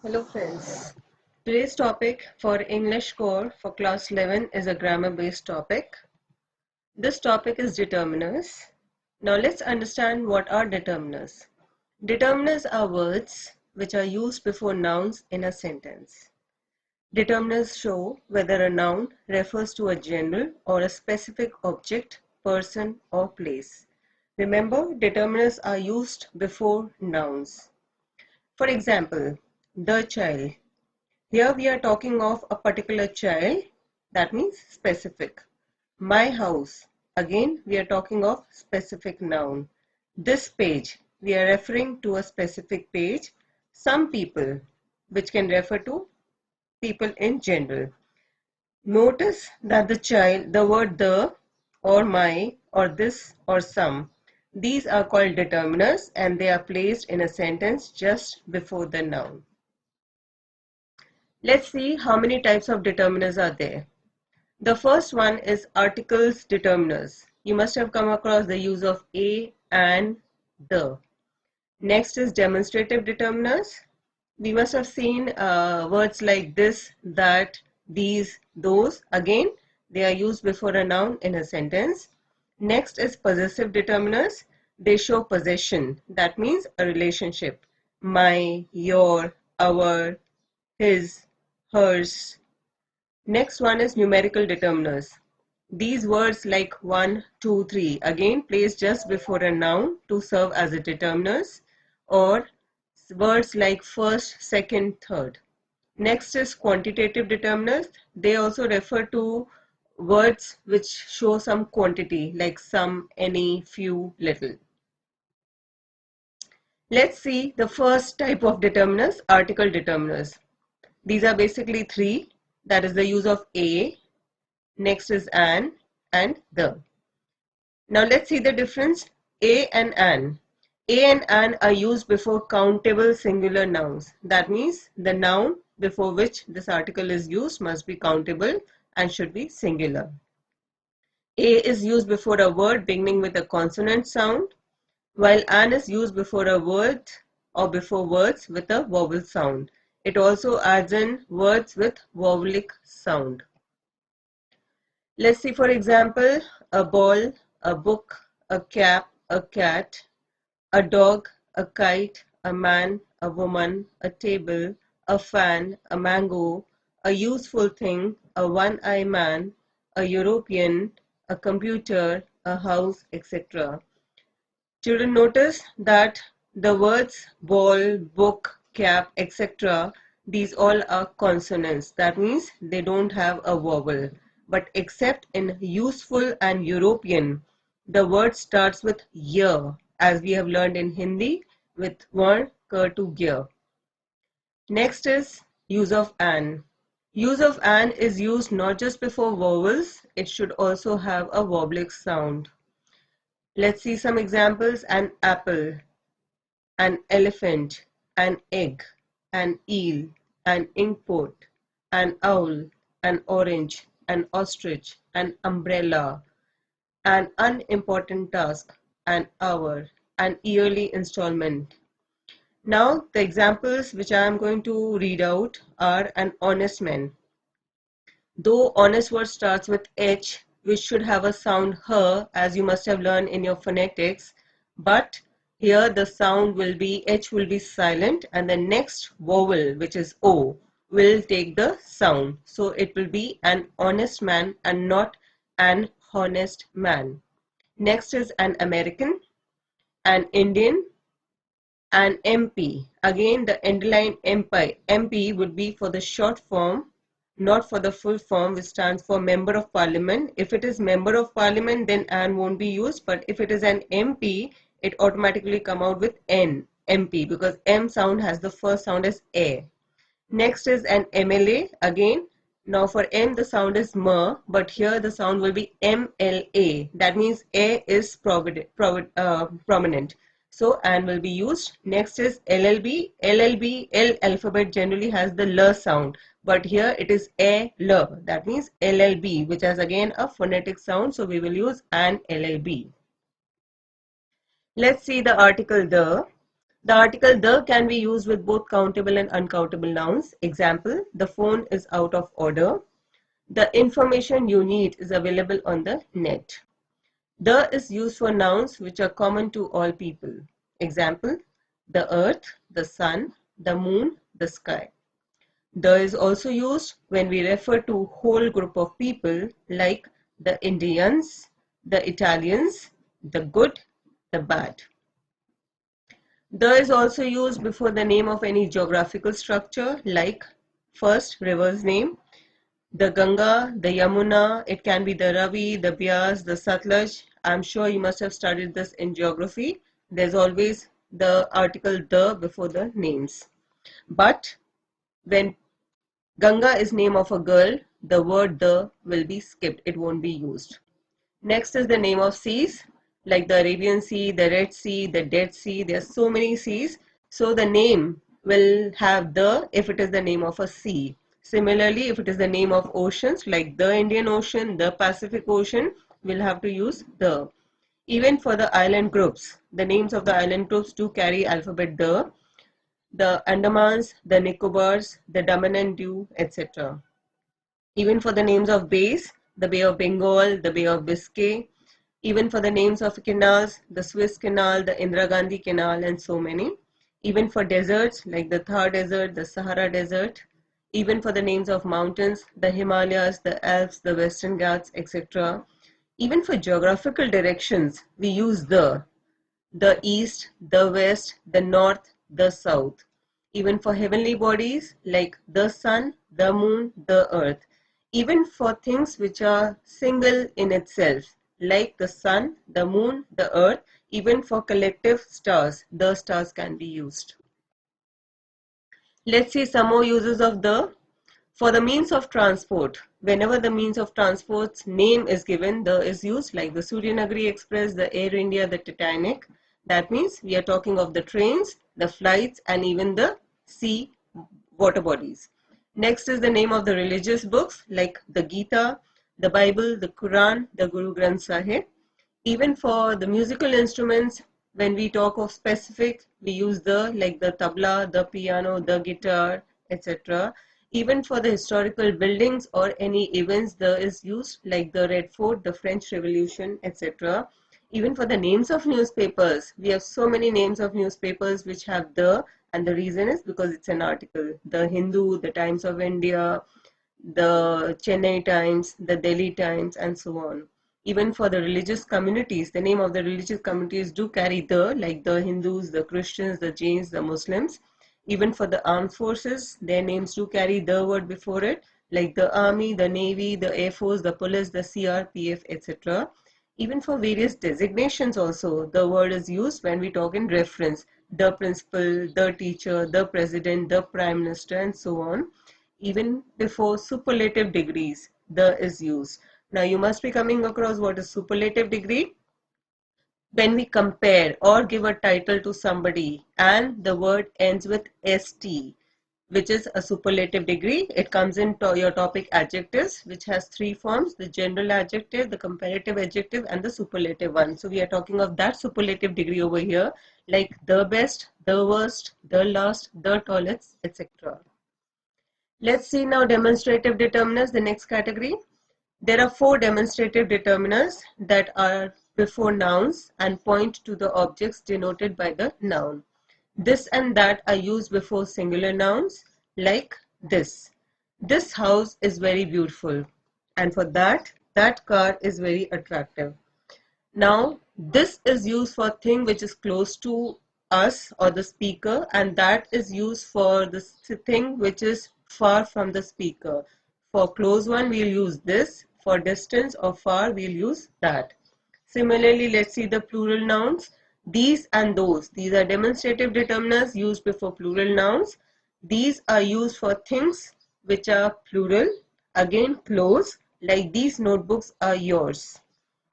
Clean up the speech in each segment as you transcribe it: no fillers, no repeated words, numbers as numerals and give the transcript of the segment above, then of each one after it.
Hello friends. Today's topic for English core for class 11 is a grammar based topic. This topic is determiners. Now let's understand what are determiners. Determiners are words which are used before nouns in a sentence. Determiners show whether a noun refers to a general or a specific object, person or place. Remember, determiners are used before nouns. For example, the child. Here we are talking of a particular child, that means specific. My house, again we are talking of specific noun. This page, we are referring to a specific page. Some people, which can refer to people in general. Notice that the word the or my or this or some, these are called determiners and they are placed in a sentence just before the noun. Let's see how many types of determiners are there. The first one is articles determiners. You must have come across the use of a, and, the. Next is demonstrative determiners. We must have seen words like this, that, these, those. Again, they are used before a noun in a sentence. Next is possessive determiners. They show possession. That means a relationship. My, your, our, his, hers. Next one is numerical determiners. These words like 1, 2, 3 again placed just before a noun to serve as a determiners, or words like first, second, third. Next is quantitative determiners. They also refer to words which show some quantity like some, any, few, little. Let's see the first type of determiners, article determiners. These are basically three. That is the use of a, next is an, and the. Now let's see the difference. A and an. A and an are used before countable singular nouns. That means the noun before which this article is used must be countable and should be singular. A is used before a word beginning with a consonant sound, while an is used before a word or before words with a vowel sound. It also adds in words with vowelic sound. Let's see, for example, a ball, a book, a cap, a cat, a dog, a kite, a man, a woman, a table, a fan, a mango, a useful thing, a one-eye man, a European, a computer, a house, etc. Children, notice that the words ball, book, cap, etc. these all are consonants. That means they don't have a vowel. But except in useful and European, the word starts with year, as we have learned in Hindi with word kar to gear. Next is use of an. Use of an is used not just before vowels, it should also have a vowelic sound. Let's see some examples. An apple, an elephant, an egg, an eel, an inkpot, an owl, an orange, an ostrich, an umbrella, an unimportant task, an hour, an yearly installment. Now the examples which I am going to read out are an honest man. Though honest word starts with H, which should have a sound h, as you must have learned in your phonetics, but here the sound will be, H will be silent, and the next vowel, which is O, will take the sound. So it will be an honest man and not an honest man. Next is an American, an Indian, an MP. Again, the underlined MP would be for the short form, not for the full form, which stands for Member of Parliament. If it is Member of Parliament, then an won't be used, but if it is an MP, it automatically come out with N, MP, because M sound has the first sound as A. Next is an MLA. Again, now for M the sound is M, but here the sound will be MLA. That means A is prominent. So an will be used. Next is LLB. LLB, L alphabet generally has the L sound, but here it is A L. That means LLB, which has again a phonetic sound. So we will use an LLB. Let's see the article the. The article the can be used with both countable and uncountable nouns. Example, the phone is out of order. The information you need is available on the net. The is used for nouns which are common to all people. Example, the earth, the sun, the moon, the sky. The is also used when we refer to whole group of people like the Indians, the Italians, the good, the bad. The is also used before the name of any geographical structure like first river's name, the Ganga, the Yamuna, it can be the Ravi, the Bias, the Satluj. I'm sure you must have studied this in geography. There's always the article the before the names. But when Ganga is name of a girl, the word the will be skipped. It won't be used. Next is the name of seas, like the Arabian Sea, the Red Sea, the Dead Sea. There are so many seas. So the name will have the if it is the name of a sea. Similarly, if it is the name of oceans, like the Indian Ocean, the Pacific Ocean, we'll have to use the. Even for the island groups, the names of the island groups do carry alphabet the Andamans, the Nicobars, the Daman and Diu, etc. Even for the names of bays, the Bay of Bengal, the Bay of Biscay, even for the names of canals, the Suez Canal, the Indira Gandhi Canal, and so many. Even for deserts like the Thar Desert, the Sahara Desert. Even for the names of mountains, the Himalayas, the Alps, the Western Ghats, etc. Even for geographical directions, we use the east, the west, the north, the south. Even for heavenly bodies like the sun, the moon, the earth. Even for things which are single in itself like the sun, the moon, the earth. Even for collective stars, the stars can be used. Let's see some more uses of the. For the means of transport, whenever the means of transport's name is given, the is used like the Suryanagri Express, the Air India, the Titanic. That means we are talking of the trains, the flights, and even the sea water bodies. Next is the name of the religious books like the Gita, the Bible, the Quran, the Guru Granth Sahib. Even for the musical instruments, when we talk of specific, we use the like the tabla, the piano, the guitar, etc. Even for the historical buildings or any events, the is used like the Red Fort, the French Revolution, etc. Even for the names of newspapers, we have so many names of newspapers which have the, and the reason is because it's an article. The Hindu, the Times of India, the Chennai Times, the Delhi Times, and so on. Even for the religious communities, the name of the religious communities do carry the, like the Hindus, the Christians, the Jains, the Muslims. Even for the armed forces, their names do carry the word before it, like the Army, the Navy, the Air Force, the Police, the CRPF, etc. Even for various designations also, the word is used when we talk in reference. The principal, the teacher, the president, the prime minister, and so on. Even before superlative degrees, the is used. Now you must be coming across what is superlative degree. When we compare or give a title to somebody and the word ends with st, which is a superlative degree, it comes in your topic adjectives, which has three forms: the general adjective, the comparative adjective, and the superlative one. So we are talking of that superlative degree over here, like the best, the worst, the last, the tallest, etc. Let's see now demonstrative determiners, the next category. There are four demonstrative determiners that are before nouns and point to the objects denoted by the noun. This and that are used before singular nouns like this. This house is very beautiful, and for that, that car is very attractive. Now, this is used for thing which is close to us or the speaker, and that is used for the thing which is far from the speaker. For close one, we'll use this. For distance or far, we'll use that. Similarly, let's see the plural nouns. These and those. These are demonstrative determiners used before plural nouns. These are used for things which are plural. Again, close, like these notebooks are yours.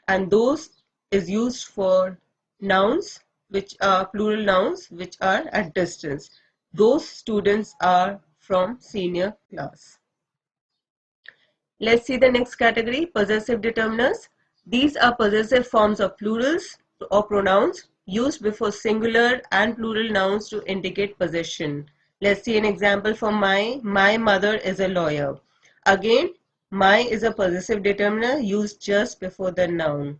And those is used for nouns which are plural nouns which are at distance. Those students are from senior class. Let's see the next category, possessive determiners. These are possessive forms of plurals or pronouns used before singular and plural nouns to indicate possession. Let's see an example for my. My mother is a lawyer. Again, my is a possessive determiner used just before the noun.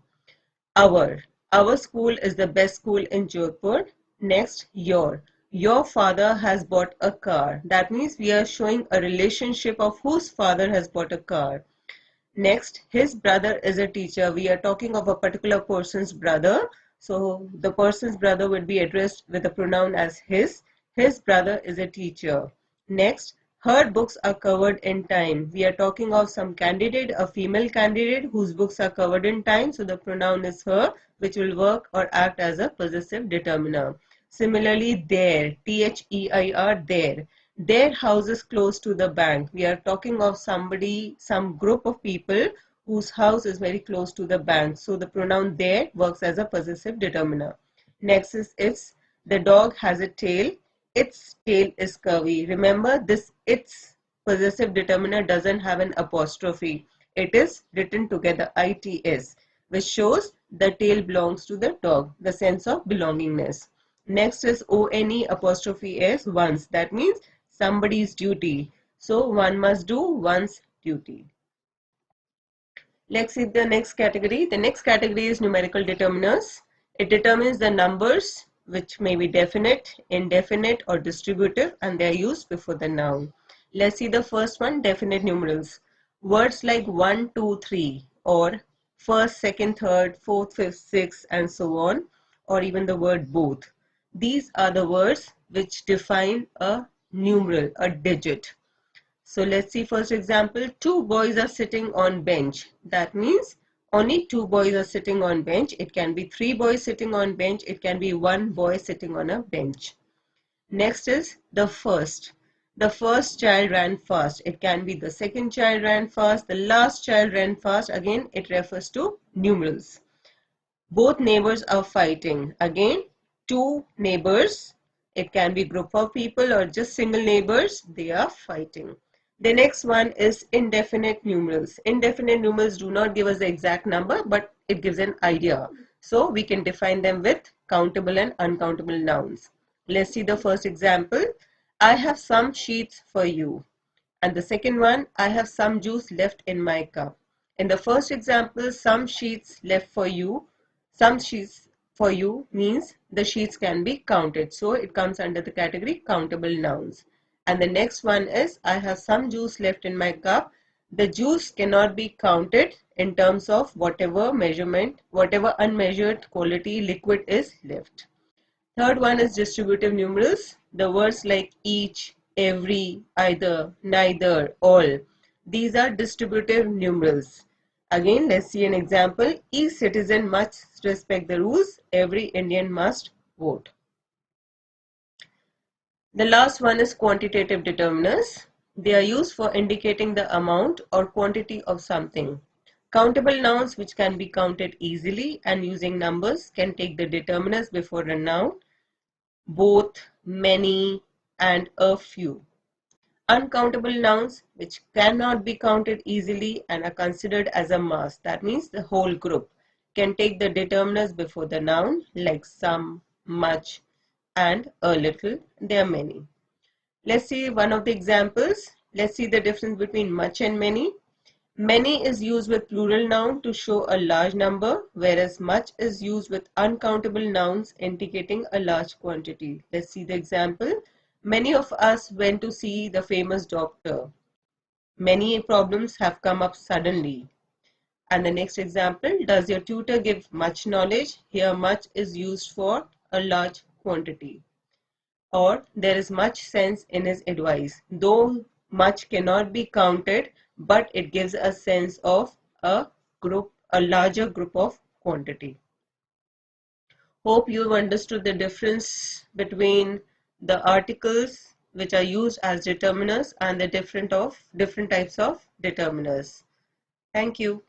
Our. Our school is the best school in Jodhpur. Next, your. Your father has bought a car. That means we are showing a relationship of whose father has bought a car. Next, his brother is a teacher. We are talking of a particular person's brother. So the person's brother would be addressed with the pronoun as his. His brother is a teacher. Next, her books are covered in time. We are talking of some candidate, a female candidate whose books are covered in time. So the pronoun is her, which will work or act as a possessive determiner. Similarly, their, T-H-E-I-R, their house is close to the bank. We are talking of somebody, some group of people whose house is very close to the bank. So the pronoun their works as a possessive determiner. Next is its. The dog has a tail. Its tail is curvy. Remember, this its possessive determiner doesn't have an apostrophe. It is written together, its, which shows the tail belongs to the dog, the sense of belongingness. Next is one apostrophe s, once. That means somebody's duty. So one must do one's duty. Let's see the next category. The next category is numerical determiners. It determines the numbers which may be definite, indefinite or distributive, and they are used before the noun. Let's see the first one, definite numerals. Words like 1, 2, 3 or first, second, third, fourth, fifth, sixth and so on, or even the word both. These are the words which define a numeral, a digit. So let's see first example. Two boys are sitting on bench. That means only two boys are sitting on bench. It can be three boys sitting on bench. It can be one boy sitting on a bench. Next is the first. The first child ran fast. It can be the second child ran fast. The last child ran fast. Again, it refers to numerals. Both neighbors are fighting. Again, two neighbors. It can be group of people or just single neighbors. They are fighting. The next one is indefinite numerals. Indefinite numerals do not give us the exact number, but it gives an idea. So we can define them with countable and uncountable nouns. Let's see the first example. I have some sheets for you. And the second one, I have some juice left in my cup. In the first example, some sheets left for you. Some sheets for you means the sheets can be counted. So it comes under the category countable nouns. And the next one is, I have some juice left in my cup. The juice cannot be counted in terms of whatever measurement, whatever unmeasured quality liquid is left. Third one is distributive numerals. The words like each, every, either, neither, all. These are distributive numerals. Again, let's see an example. Each citizen must respect the rules. Every Indian must vote. The last one is quantitative determiners. They are used for indicating the amount or quantity of something. Countable nouns which can be counted easily and using numbers can take the determiners before a noun. Both, many, and a few. Uncountable nouns which cannot be counted easily and are considered as a mass, that means the whole group, can take the determiners before the noun like some, much, and a little. There are many. Let's see one of the examples. Let's see the difference between much and many. Many is used with plural noun to show a large number, whereas much is used with uncountable nouns indicating a large quantity. Let's see the example. Many of us went to see the famous doctor. Many problems have come up suddenly. And the next example, does your tutor give much knowledge? Here much is used for a large quantity. Or there is much sense in his advice. Though much cannot be counted, but it gives a sense of a group, a larger group of quantity. Hope you've understood the difference between the articles which are used as determiners and the different types of determiners. Thank you.